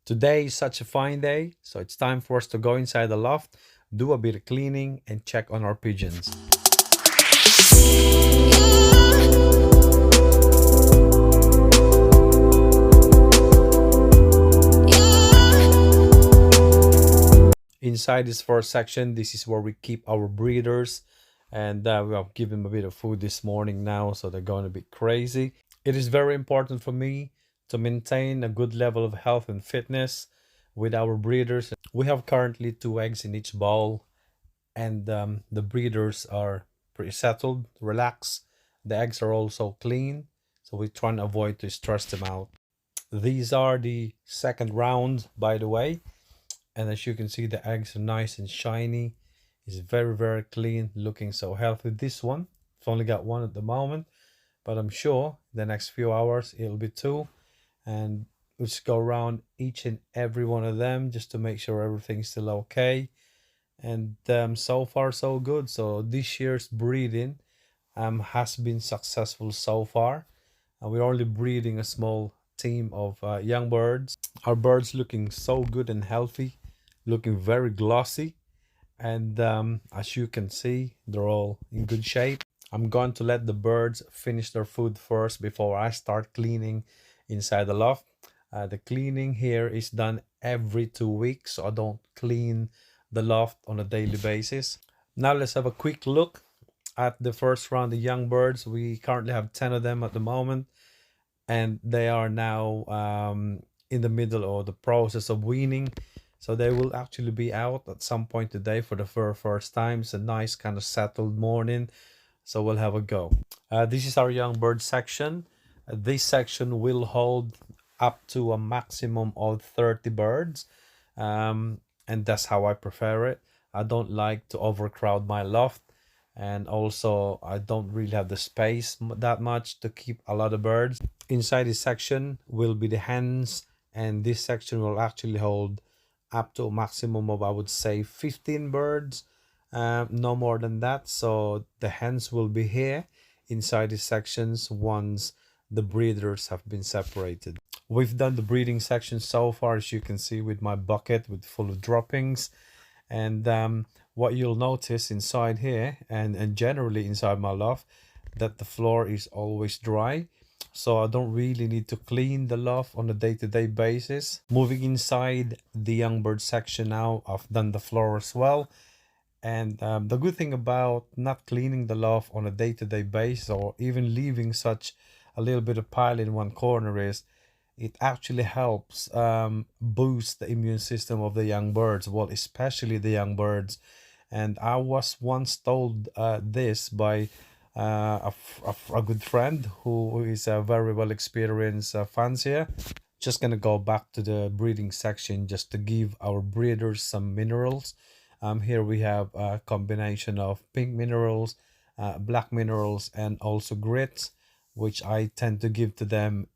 Today is such a fine day, so it's time for us to go inside the loft, do a bit of cleaning, and check on our pigeons. Inside this first section, this is where we keep our breeders, and we have given them a bit of food this morning now, so they're going a bit crazy. It is very important for me to maintain a good level of health and fitness with our breeders. We have currently 2 eggs in each bowl, and the breeders are pretty settled, relaxed. The eggs are also clean, so we try and avoid to stress them out. These are the second round, by the way, and as you can see, the eggs are nice and shiny. It's very clean, looking so healthy. This one, I've only got one at the moment, but I'm sure the next few hours it'll be two, and we'll just go around each and every one of them just to make sure everything's still okay. And so far so good. So this year's breeding has been successful so far. We're only breeding a small team of young birds. Our birds looking so good and healthy, looking very glossy, and as you can see, they're all in good shape. I'm going to let the birds finish their food first before I start cleaning inside the loft. The cleaning here is done every 2 weeks, so I don't clean the loft on a daily basis. Now let's have a quick look at the first round of young birds. We currently have 10 of them at the moment, and they are now in the middle of the process of weaning. So they will actually be out at some point today for the first time. It's a nice kind of settled morning, so we'll have a go. This is our young bird section. This section will hold up to a maximum of 30 birds, and that's how I prefer it. I don't like to overcrowd my loft, and also I don't really have the space that much to keep a lot of birds. Inside this section will be the hens, and this section will actually hold up to a maximum of, I would say, 15 birds, no more than that. So the hens will be here inside these sections once the breeders have been separated. We've done the breeding section so far, as you can see, with my bucket with full of droppings. And what you'll notice inside here, and generally inside my loft, that the floor is always dry, so I don't really need to clean the loft on a day-to-day basis. Moving inside the young bird section now, I've done the floor as well. And the good thing about not cleaning the loft on a day-to-day basis, or even leaving such a little bit of pile in one corner, is it actually helps boost the immune system of the young birds, well, especially the young birds. And I was once told this by a good friend who is a very well experienced fancier. Just gonna go back to the breeding section just to give our breeders some minerals. Here we have a combination of pink minerals, black minerals, and also grits, which I tend to give to them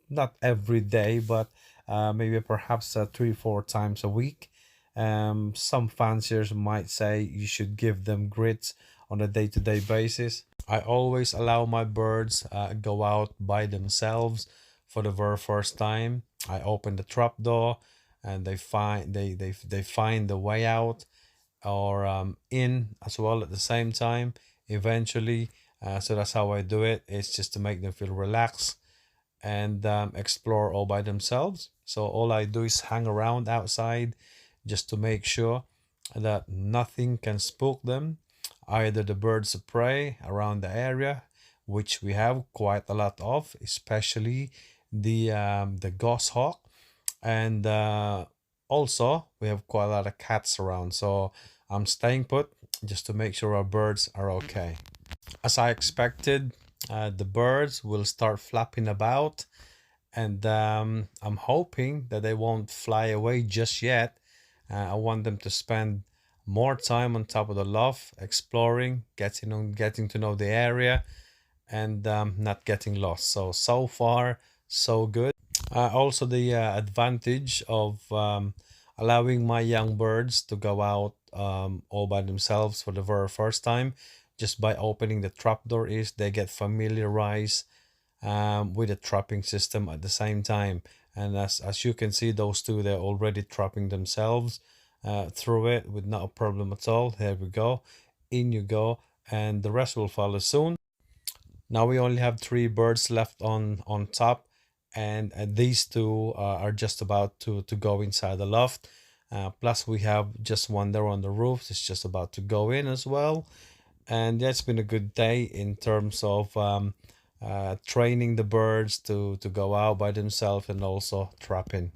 not every day, but maybe perhaps 3-4 times a week. Some fanciers might say you should give them grits on a day-to-day basis. I always allow my birds go out by themselves for the very first time. I open the trap door and they find the way out, or in as well at the same time eventually. So that's how I do it. It's just to make them feel relaxed and explore all by themselves. So all I do is hang around outside just to make sure that nothing can spook them, either the birds of prey around the area, which we have quite a lot of, especially the goshawk, and also we have quite a lot of cats around. So I'm staying put just to make sure our birds are okay. As I expected, the birds will start flapping about, and I'm hoping that they won't fly away just yet. I want them to spend more time on top of the loft, exploring, getting to know the area, and not getting lost. So far so good. Also the advantage of allowing my young birds to go out all by themselves for the very first time, just by opening the trapdoor, is they get familiarized with the trapping system at the same time. And as you can see, those two, they're already trapping themselves through it with not a problem at all. Here we go. In you go, and the rest will follow soon. Now we only have three birds left on top, and these two are just about to go inside the loft. Plus we have just one there on the roof. It's just about to go in as well. And yeah, it's been a good day in terms of training the birds to go out by themselves and also trapping.